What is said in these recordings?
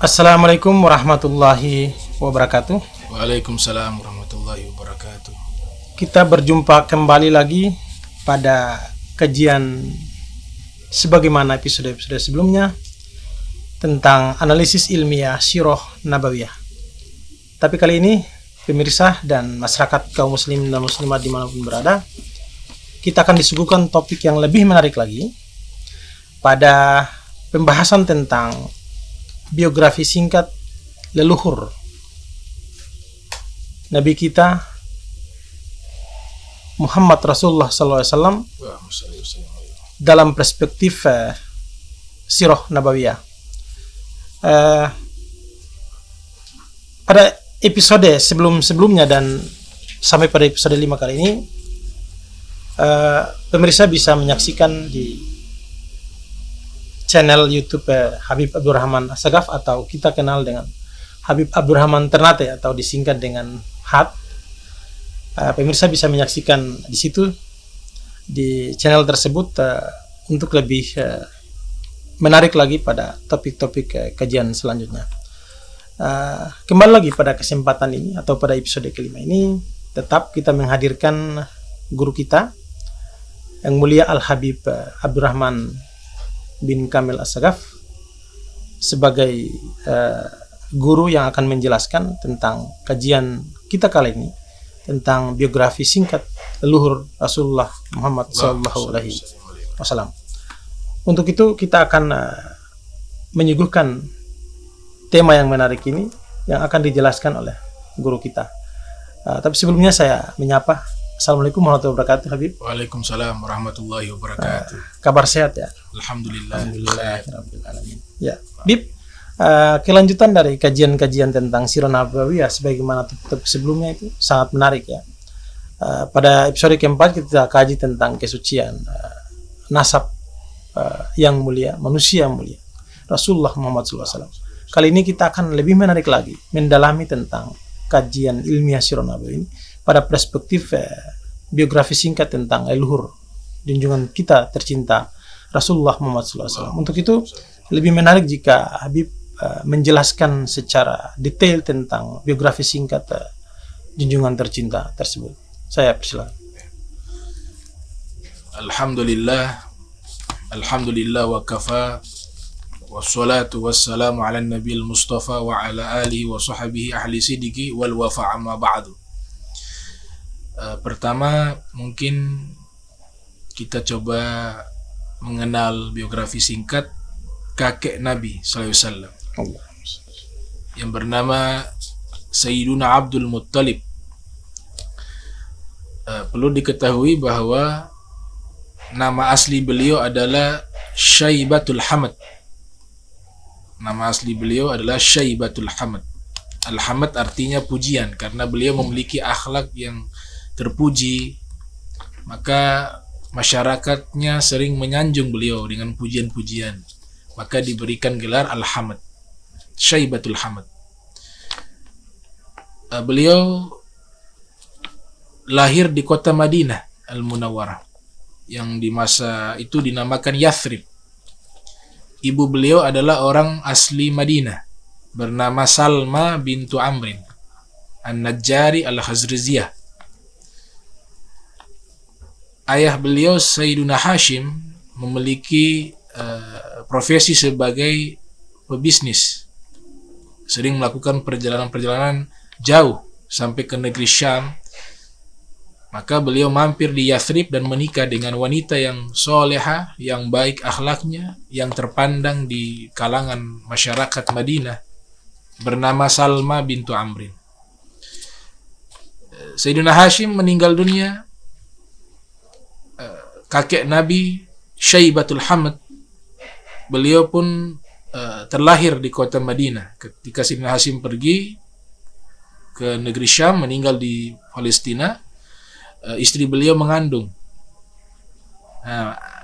Assalamualaikum warahmatullahi wabarakatuh. Waalaikumsalam warahmatullahi wabarakatuh. Kita berjumpa kembali lagi pada kajian sebagaimana episode-episode sebelumnya tentang analisis ilmiah Sirah Nabawiyah. Tapi kali ini pemirsa dan masyarakat kaum muslim dan muslimat dimanapun berada, kita akan disuguhkan topik yang lebih menarik lagi pada pembahasan tentang biografi singkat leluhur Nabi kita Muhammad Rasulullah SAW dalam perspektif Sirah Nabawiyah. Pada episode sebelumnya dan sampai pada episode 5 kali ini, pemirsa bisa menyaksikan di channel YouTube Habib Abdurrahman Assagaf, atau kita kenal dengan Habib Abdurrahman Ternate atau disingkat dengan HAT. Pemirsa bisa menyaksikan di situ, di channel tersebut, untuk lebih menarik lagi pada topik-topik kajian selanjutnya. Kembali lagi pada kesempatan ini atau pada episode kelima ini, tetap kita menghadirkan guru kita yang mulia Al-Habib Abdurrahman bin Kamil Assagaf sebagai guru yang akan menjelaskan tentang kajian kita kali ini tentang biografi singkat leluhur Rasulullah Muhammad SAW. Untuk itu kita akan menyuguhkan tema yang menarik ini yang akan dijelaskan oleh guru kita. Tapi sebelumnya saya menyapa. Assalamualaikum warahmatullahi wabarakatuh, Habib. Waalaikumsalam warahmatullahi wabarakatuh. Kabar sehat ya? Alhamdulillah. Ya, Habib, kelanjutan dari kajian-kajian tentang Sirah Nabawiyah sebagaimana topik sebelumnya itu sangat menarik ya. Pada episode keempat kita kaji tentang kesucian nasab yang mulia, manusia yang mulia, Rasulullah Muhammad SAW. Kali ini kita akan lebih menarik lagi, mendalami tentang kajian ilmiah Sirah Nabawiyah ini pada perspektif biografi singkat tentang leluhur junjungan kita tercinta Rasulullah Muhammad SAW. Untuk itu lebih menarik jika Habib menjelaskan secara detail tentang biografi singkat junjungan tercinta tersebut. Saya persilakan. Alhamdulillah wa kafa, wassalatu wassalamu ala nabil mustafa wa ala alihi wa sahbihi ahli sidiki wal wafa amma ba'du. Pertama mungkin kita coba mengenal biografi singkat kakek Nabi SAW yang bernama Sayyiduna Abdul Muttalib. Perlu diketahui bahwa nama asli beliau adalah Syaibatul Hamad. Nama asli beliau adalah Syaibatul Hamad. Al-Hamad artinya pujian, karena beliau memiliki akhlak yang terpuji, maka masyarakatnya sering menyanjung beliau dengan pujian-pujian, maka diberikan gelar Al-Hamad, Syaibatul Hamad. Beliau lahir di kota Madinah Al-Munawwarah yang di masa itu dinamakan Yathrib. Ibu beliau adalah orang asli Madinah bernama Salma bintu Amrin An-Najjari Al-Khazrajiyah. Ayah beliau Sayyiduna Hashim memiliki profesi sebagai pebisnis, sering melakukan perjalanan-perjalanan jauh sampai ke negeri Syam. Maka beliau mampir di Yathrib dan menikah dengan wanita yang solehah, yang baik akhlaknya, yang terpandang di kalangan masyarakat Madinah, bernama Salma bintu Amrin. Sayyiduna Hashim meninggal dunia. Kakek Nabi Syaibatul Hamad, beliau pun terlahir di kota Madinah. Ketika Sayyidina Hashim pergi ke negeri Syam, meninggal di Palestina, istri beliau mengandung.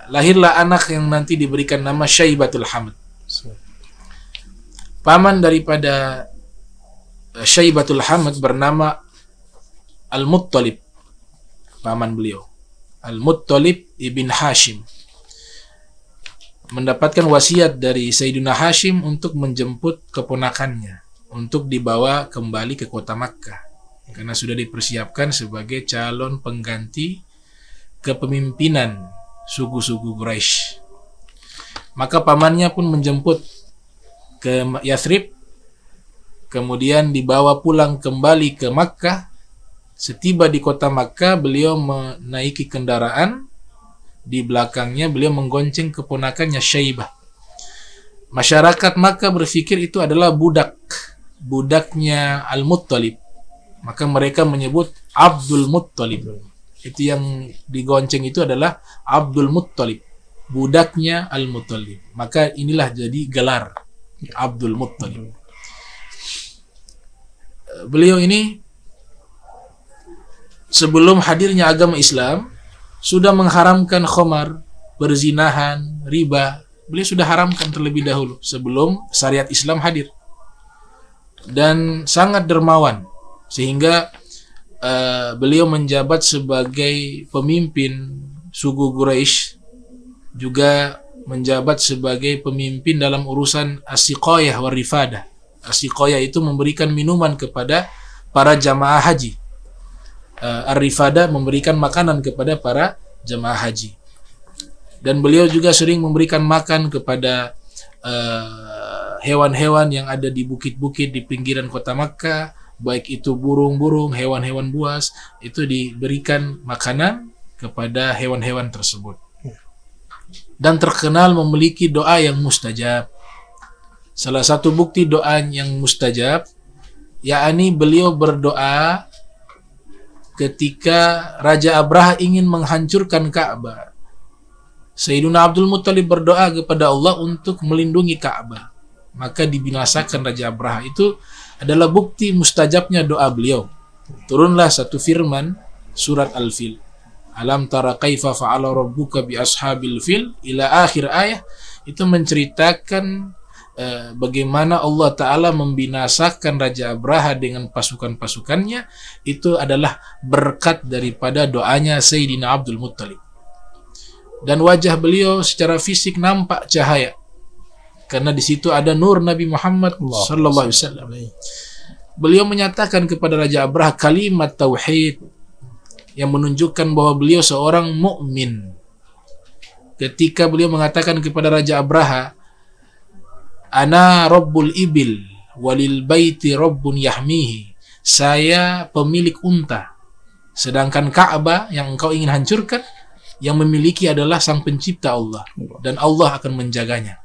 Lahirlah anak yang nanti diberikan nama Syaibatul Hamad. Paman daripada Syaibatul Hamad bernama Al-Muttalib, paman beliau. Al-Muttalib ibn Hashim mendapatkan wasiat dari Sayyidina Hashim untuk menjemput keponakannya untuk dibawa kembali ke kota Makkah karena sudah dipersiapkan sebagai calon pengganti kepemimpinan suku-suku Quraisy. Maka pamannya pun menjemput ke Yathrib, kemudian dibawa pulang kembali ke Makkah. Setiba di kota Makkah, beliau menaiki kendaraan, di belakangnya beliau menggonceng keponakannya Syaibah. Masyarakat Makkah berpikir itu adalah budaknya Al-Muttalib. Maka mereka menyebut Abdul Muttalib. Itu yang digonceng itu adalah Abdul Muttalib, budaknya Al-Muttalib. Maka inilah jadi gelar Abdul Muttalib. Beliau ini sebelum hadirnya agama Islam sudah mengharamkan khamar, perzinahan, riba. Beliau sudah haramkan terlebih dahulu sebelum syariat Islam hadir. Dan sangat dermawan sehingga beliau menjabat sebagai pemimpin suku Quraisy, juga menjabat sebagai pemimpin dalam urusan as-siqayah wa rifadah. As-siqayah itu memberikan minuman kepada para jamaah haji. Ar-rifadah memberikan makanan kepada para jamaah haji. Dan beliau juga sering memberikan makan kepada hewan-hewan yang ada di bukit-bukit di pinggiran kota Makkah, baik itu burung-burung, hewan-hewan buas, itu diberikan makanan kepada hewan-hewan tersebut. Dan terkenal memiliki doa yang mustajab. Salah satu bukti doa yang mustajab, yakni beliau berdoa ketika Raja Abraha ingin menghancurkan Ka'bah. Sayyidina Abdul Muttalib berdoa kepada Allah untuk melindungi Ka'bah. Maka dibinasakan Raja Abraha. Itu adalah bukti mustajabnya doa beliau. Turunlah satu firman surat Al-Fil. Alam tara kaifa fa'ala rabbuka bi ashabil fil ila akhir ayat. Itu menceritakan bagaimana Allah Ta'ala membinasakan Raja Abraha dengan pasukan-pasukannya. Itu adalah berkat daripada doanya Sayyidina Abdul Muttalib. Dan wajah beliau secara fisik nampak cahaya karena di situ ada nur Nabi Muhammad sallallahu alaihi wasallam. Beliau menyatakan kepada Raja Abraha kalimat tauhid yang menunjukkan bahwa beliau seorang mukmin. Ketika beliau mengatakan kepada Raja Abraha, ana rabbul ibil walil baiti rabbun yahmihi. Saya pemilik unta, sedangkan Ka'bah yang engkau ingin hancurkan, yang memiliki adalah Sang Pencipta Allah, dan Allah akan menjaganya.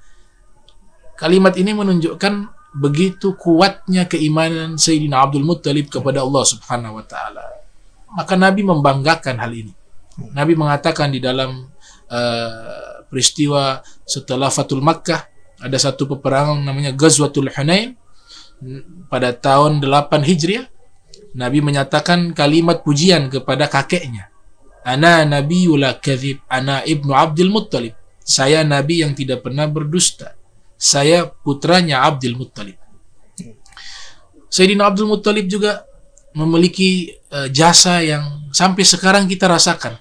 Kalimat ini menunjukkan begitu kuatnya keimanan Sayyidina Abdul Muttalib kepada Allah Subhanahu wa taala. Maka Nabi membanggakan hal ini. Nabi mengatakan di dalam peristiwa setelah Fathul Makkah, ada satu peperangan namanya Ghazwatul Hunain pada tahun 8 Hijriah. Nabi menyatakan kalimat pujian kepada kakeknya. Ana nabiyul kadzib, ana ibnu Abdul Muttalib. Saya nabi yang tidak pernah berdusta. Saya putranya Abdul Muttalib. Sayyidina Abdul Muttalib juga memiliki jasa yang sampai sekarang kita rasakan.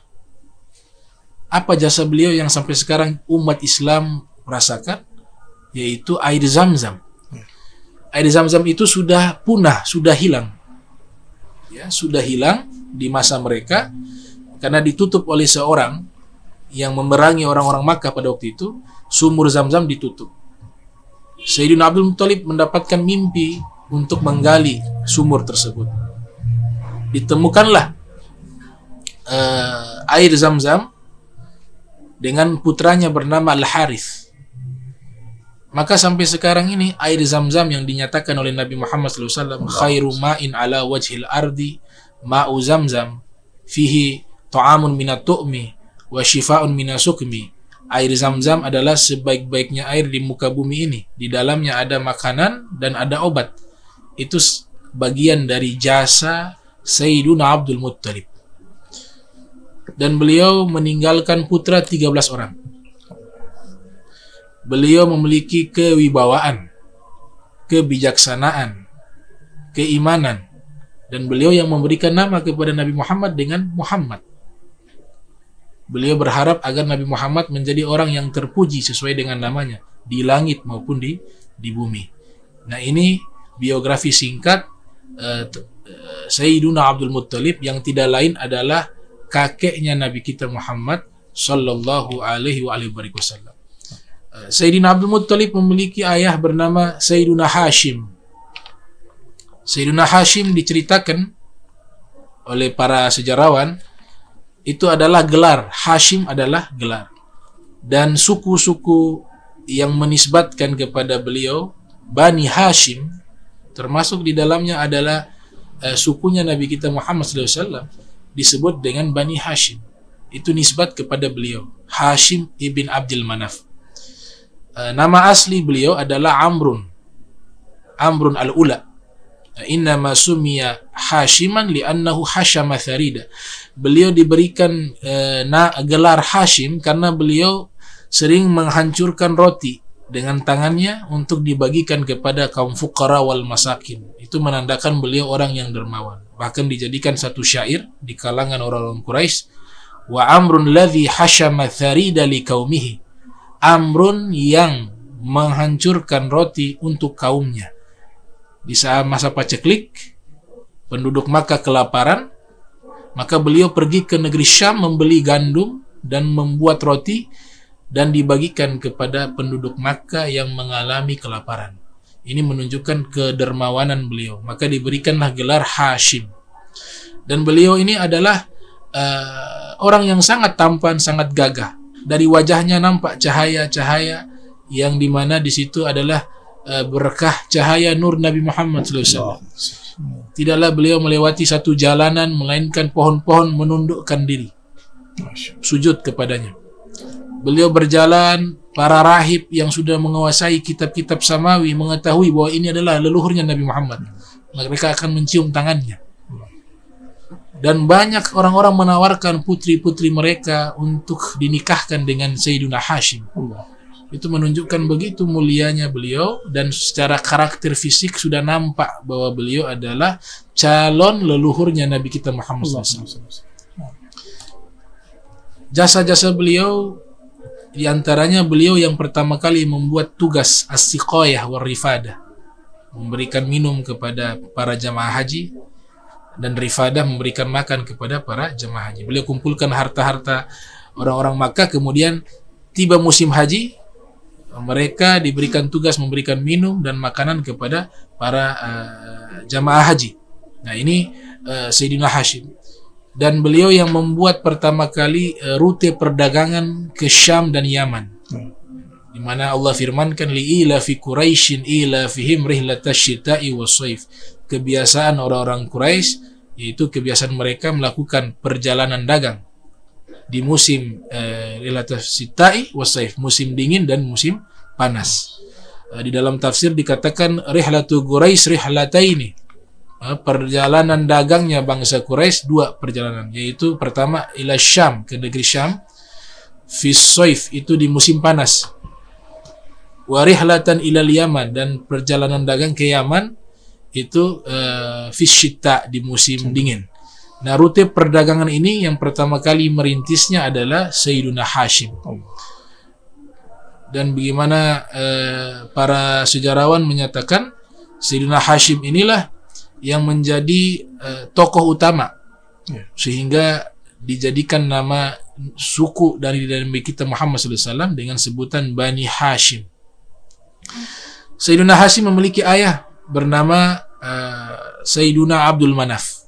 Apa jasa beliau yang sampai sekarang umat Islam rasakan? Yaitu air Zam-Zam. Air Zam-Zam itu sudah punah, sudah hilang. Ya, sudah hilang di masa mereka karena ditutup oleh seorang yang memerangi orang-orang Makkah pada waktu itu. Sumur Zam-Zam ditutup. Sayyidina Abdul Muttalib mendapatkan mimpi untuk menggali sumur tersebut. Ditemukanlah air Zam-Zam dengan putranya bernama Al-Harith. Maka sampai sekarang ini air Zam-Zam yang dinyatakan oleh Nabi Muhammad SAW, khairu ma'in ala wajhil ardi ma'u Zam-Zam fihi ta'amun minat tu'mi wa shifa'un minasukmi. Air Zam-Zam adalah sebaik-baiknya air di muka bumi ini. Di dalamnya ada makanan dan ada obat. Itu bagian dari jasa Sayyiduna Abdul Muttalib. Dan beliau meninggalkan putra 13 orang. Beliau memiliki kewibawaan, kebijaksanaan, keimanan, dan beliau yang memberikan nama kepada Nabi Muhammad dengan Muhammad. beliau berharap agar Nabi Muhammad menjadi orang yang terpuji sesuai dengan namanya di langit maupun di bumi. Nah, ini biografi singkat Sayyiduna Abdul Muttalib yang tidak lain adalah kakeknya Nabi kita Muhammad sallallahu alaihi wasallam. Sayyidina Abdul Muttalib memiliki ayah bernama Sayyiduna Hashim. Sayyiduna Hashim diceritakan oleh para sejarawan itu adalah gelar. Hashim adalah gelar. Dan suku-suku yang menisbatkan kepada beliau Bani Hashim, termasuk di dalamnya adalah sukunya Nabi kita Muhammad SAW disebut dengan Bani Hashim. Itu nisbat kepada beliau, Hashim ibn Abdul Manaf. Nama asli beliau adalah Amrun al-Ula. Innama sumiya Hashiman li'annahu hashama tharida. Beliau diberikan gelar Hashim karena beliau sering menghancurkan roti dengan tangannya untuk dibagikan kepada kaum fuqara wal masakin. Itu menandakan beliau orang yang dermawan. Bahkan dijadikan satu syair di kalangan orang-orang Quraisy, wa amrun ladzi hashama tharida liqaumihi. Amrun yang menghancurkan roti untuk kaumnya. Di saat masa paceklik, penduduk Makkah kelaparan, maka beliau pergi ke negeri Syam membeli gandum dan membuat roti dan dibagikan kepada penduduk Makkah yang mengalami kelaparan. Ini menunjukkan kedermawanan beliau. Maka diberikanlah gelar Hashim. Dan beliau ini adalah orang yang sangat tampan, sangat gagah. Dari wajahnya nampak cahaya-cahaya yang dimana di situ adalah berkah cahaya nur Nabi Muhammad SAW. Tidaklah beliau melewati satu jalanan melainkan pohon-pohon menundukkan diri, sujud kepadanya. Beliau berjalan, para rahib yang sudah menguasai kitab-kitab samawi mengetahui bahwa ini adalah leluhurnya Nabi Muhammad. Mereka akan mencium tangannya. Dan banyak orang-orang menawarkan putri-putri mereka untuk dinikahkan dengan Sayyiduna Hashim. Itu menunjukkan begitu mulianya beliau, dan secara karakter fisik sudah nampak bahwa beliau adalah calon leluhurnya Nabi kita Muhammad SAW. Jasa-jasa beliau, diantaranya beliau yang pertama kali membuat tugas as-siqayah war rifadah, memberikan minum kepada para jamaah haji, dan rifadah memberikan makan kepada para jamaah haji. Beliau kumpulkan harta-harta orang-orang Makkah, kemudian tiba musim haji, mereka diberikan tugas memberikan minum dan makanan kepada para jamaah haji. Nah, ini Sayyidina Hashim. Dan beliau yang membuat pertama kali rute perdagangan ke Syam dan Yaman, di mana Allah firmankan li'ila fi Quraisyin ila fihim rihlatash syita'i was-shaif. Kebiasaan orang-orang Quraisy, yaitu kebiasaan mereka melakukan perjalanan dagang di musim rihlatash syita'i was-shaif, musim dingin dan musim panas. Di dalam tafsir dikatakan rihlatu Quraisy rihlataini. Perjalanan dagangnya bangsa Quraisy dua perjalanan, yaitu pertama ila Syam, ke negeri Syam, fi shaif, itu di musim panas, wa rihlatan ila Yaman, dan perjalanan dagang ke Yaman itu fi syita, di musim dingin. Nah, rute perdagangan ini yang pertama kali merintisnya adalah Sayyiduna Hashim. Dan bagaimana para sejarawan menyatakan Sayyiduna Hashim inilah yang menjadi tokoh utama, sehingga dijadikan nama suku dari Nabi kita Muhammad SAW dengan sebutan Bani Hashim. Sayyiduna Hashim memiliki ayah bernama Sayyiduna Abdul Manaf.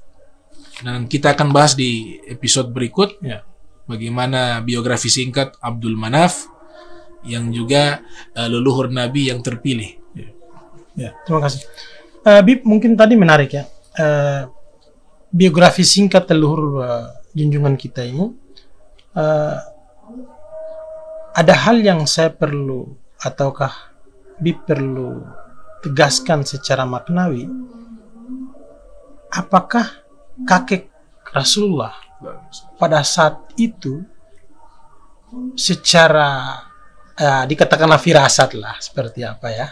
Dan kita akan bahas di episode berikut bagaimana biografi singkat Abdul Manaf yang juga leluhur Nabi yang terpilih. Ya, terima kasih. Bib, mungkin tadi menarik ya, biografi singkat leluhur junjungan kita ini. Ada hal yang saya perlu, ataukah Bib perlu tegaskan secara maknawi. Apakah kakek Rasulullah pada saat itu secara dikatakanlah firasat lah, seperti apa ya,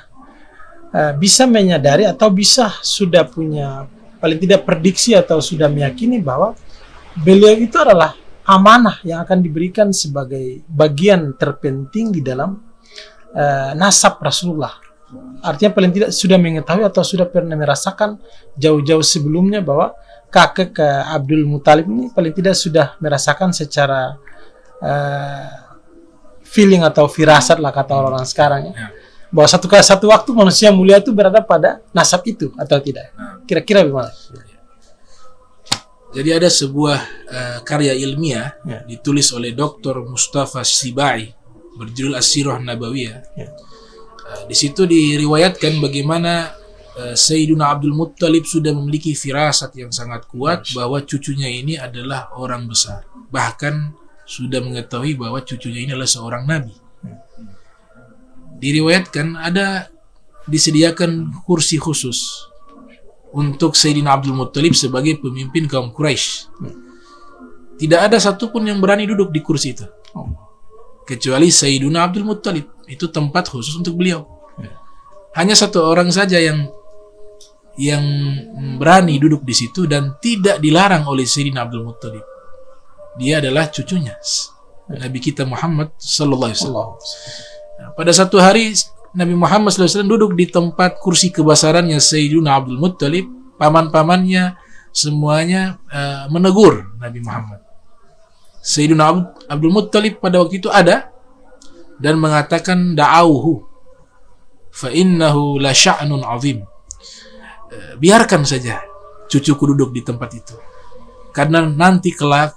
bisa menyadari atau bisa sudah punya paling tidak prediksi atau sudah meyakini bahwa beliau itu adalah amanah yang akan diberikan sebagai bagian terpenting di dalam nasab Rasulullah. Artinya paling tidak sudah mengetahui atau sudah pernah merasakan jauh-jauh sebelumnya bahwa kakek Abdul Muthalib ini paling tidak sudah merasakan secara feeling atau firasat lah kata orang sekarang ya. Bahwa satu waktu manusia mulia itu berada pada nasab itu atau tidak. Kira-kira bagaimana? Jadi ada sebuah karya ilmiah ditulis oleh Dr. Mustafa Sibai berjudul As-Sirah Nabawiyah. Di situ diriwayatkan bagaimana Sayyiduna Abdul Muttalib sudah memiliki firasat yang sangat kuat bahwa cucunya ini adalah orang besar. Bahkan sudah mengetahui bahwa cucunya ini adalah seorang nabi. Diriwayatkan disediakan kursi khusus untuk Sayyidina Abdul Muttalib sebagai pemimpin kaum Quraisy. Tidak ada satupun yang berani duduk di kursi itu, kecuali Sayyidina Abdul Muttalib. Itu tempat khusus untuk beliau. Hanya satu orang saja yang berani duduk di situ dan tidak dilarang oleh Sayyidina Abdul Muttalib. Dia adalah cucunya, Nabi kita Muhammad sallallahu alaihi wasallam. Pada satu hari Nabi Muhammad SAW duduk di tempat kursi kebesarannya Sayyidina Abdul Muttalib. Paman-pamannya semuanya menegur Nabi Muhammad. Sayyidina Abdul Muttalib pada waktu itu ada dan mengatakan da'auhu fa innahu la sya'nun azim. Biarkan saja cucuku duduk di tempat itu, karena nanti kelak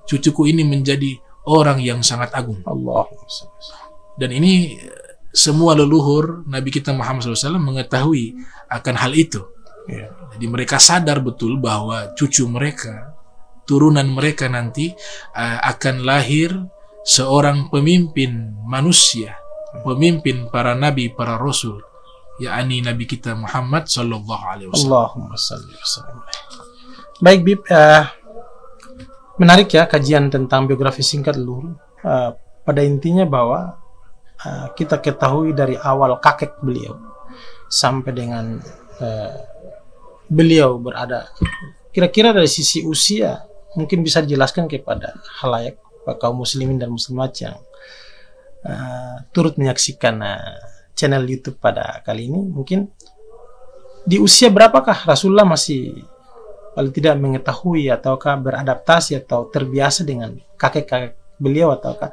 cucuku ini menjadi orang yang sangat agung. Allah. Dan ini semua leluhur Nabi kita Muhammad SAW mengetahui akan hal itu. Jadi mereka sadar betul bahwa cucu mereka, turunan mereka nanti akan lahir seorang pemimpin manusia, pemimpin para nabi, para rasul, yakni Nabi kita Muhammad sallallahu alaihi wasallam. Allahumma shalli wa sallim. Baik, Bib, menarik ya kajian tentang biografi singkat leluhur. Pada intinya bahwa kita ketahui dari awal kakek beliau sampai dengan beliau berada, kira-kira dari sisi usia mungkin bisa dijelaskan kepada halayak kaum muslimin dan muslimat yang turut menyaksikan channel YouTube pada kali ini. Mungkin di usia berapakah Rasulullah masih paling tidak mengetahui ataukah beradaptasi atau terbiasa dengan kakek-kakek beliau, ataukah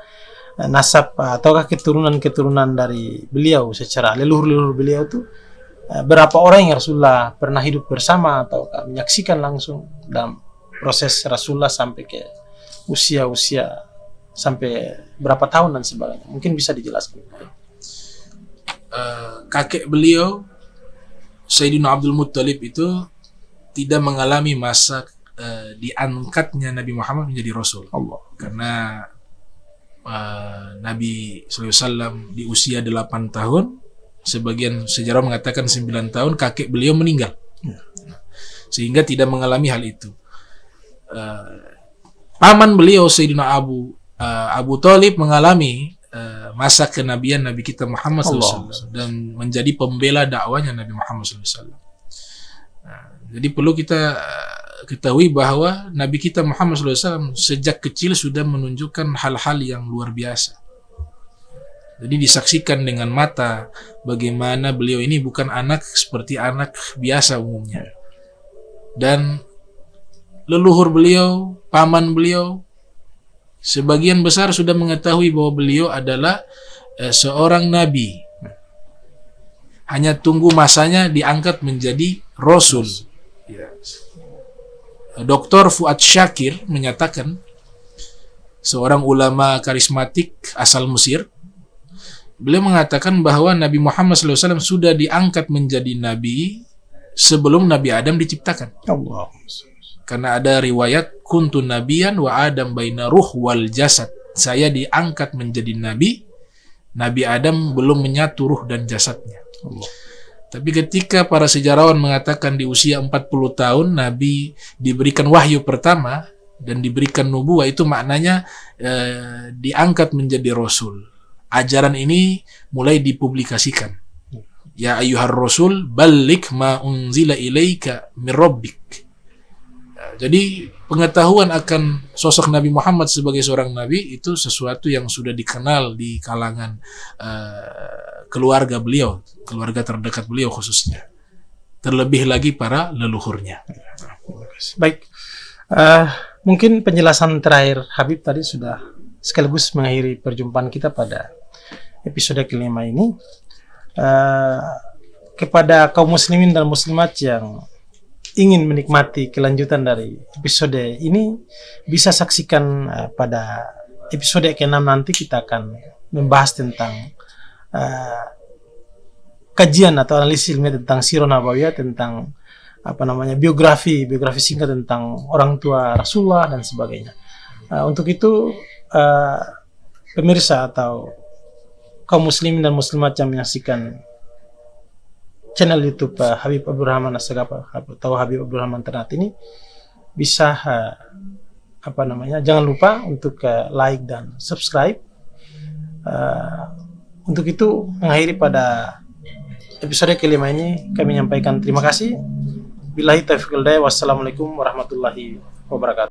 nasab ataukah keturunan-keturunan dari beliau secara leluhur-leluhur beliau itu berapa orang yang Rasulullah pernah hidup bersama atau menyaksikan langsung dalam proses Rasulullah sampai ke usia-usia sampai berapa tahun dan sebagainya. Mungkin bisa dijelaskan. Kakek beliau Sayyidina Abdul Muttalib itu tidak mengalami masa diangkatnya Nabi Muhammad menjadi Rasul. Allah. Karena Nabi SAW di usia 8 tahun, sebagian sejarah mengatakan 9 tahun, kakek beliau meninggal, sehingga tidak mengalami hal itu. Paman beliau Sayyidina Abu Thalib mengalami masa kenabian Nabi kita Muhammad SAW dan menjadi pembela dakwanya Nabi Muhammad SAW. Jadi perlu kita ketahui bahwa Nabi kita Muhammad SAW sejak kecil sudah menunjukkan hal-hal yang luar biasa. Jadi disaksikan dengan mata bagaimana beliau ini bukan anak seperti anak biasa umumnya. Dan leluhur beliau, paman beliau, sebagian besar sudah mengetahui bahwa beliau adalah seorang nabi. Hanya tunggu masanya diangkat menjadi Rasul. Dr. Fuad Shakir menyatakan, seorang ulama karismatik asal Mesir, beliau mengatakan bahwa Nabi Muhammad SAW sudah diangkat menjadi nabi sebelum Nabi Adam diciptakan. Allah. Karena ada riwayat kuntu nabiyan wa Adam baina ruh wal jasad. Saya diangkat menjadi nabi, Nabi Adam belum menyatu ruh dan jasadnya. Allah. Tapi ketika para sejarawan mengatakan di usia 40 tahun Nabi diberikan wahyu pertama dan diberikan nubuah, itu maknanya diangkat menjadi Rasul. Ajaran ini mulai dipublikasikan. Ya ayyuhar Rasul balligh ma unzila ilaika min rabbik. Jadi pengetahuan akan sosok Nabi Muhammad sebagai seorang nabi itu sesuatu yang sudah dikenal di kalangan keluarga beliau, keluarga terdekat beliau khususnya. Terlebih lagi para leluhurnya. Baik, mungkin penjelasan terakhir Habib tadi sudah sekaligus mengakhiri perjumpaan kita pada episode kelima ini. Kepada kaum muslimin dan muslimat yang ingin menikmati kelanjutan dari episode ini, bisa saksikan pada episode ke-6 nanti kita akan membahas tentang kajian atau analisis ilmiah tentang Sirah Nabawiyah, tentang biografi singkat tentang orang tua Rasulullah dan sebagainya. Untuk itu pemirsa atau kaum muslimin dan muslimat yang menyaksikan channel YouTube Habib Abdurrahman As-Sagaf atau Habib Abdurrahman Ternate ini bisa jangan lupa untuk like dan subscribe. Untuk itu mengakhiri pada episode kelima ini kami menyampaikan terima kasih. Billahi taufiq wal hidayah. Wassalamualaikum warahmatullahi wabarakatuh.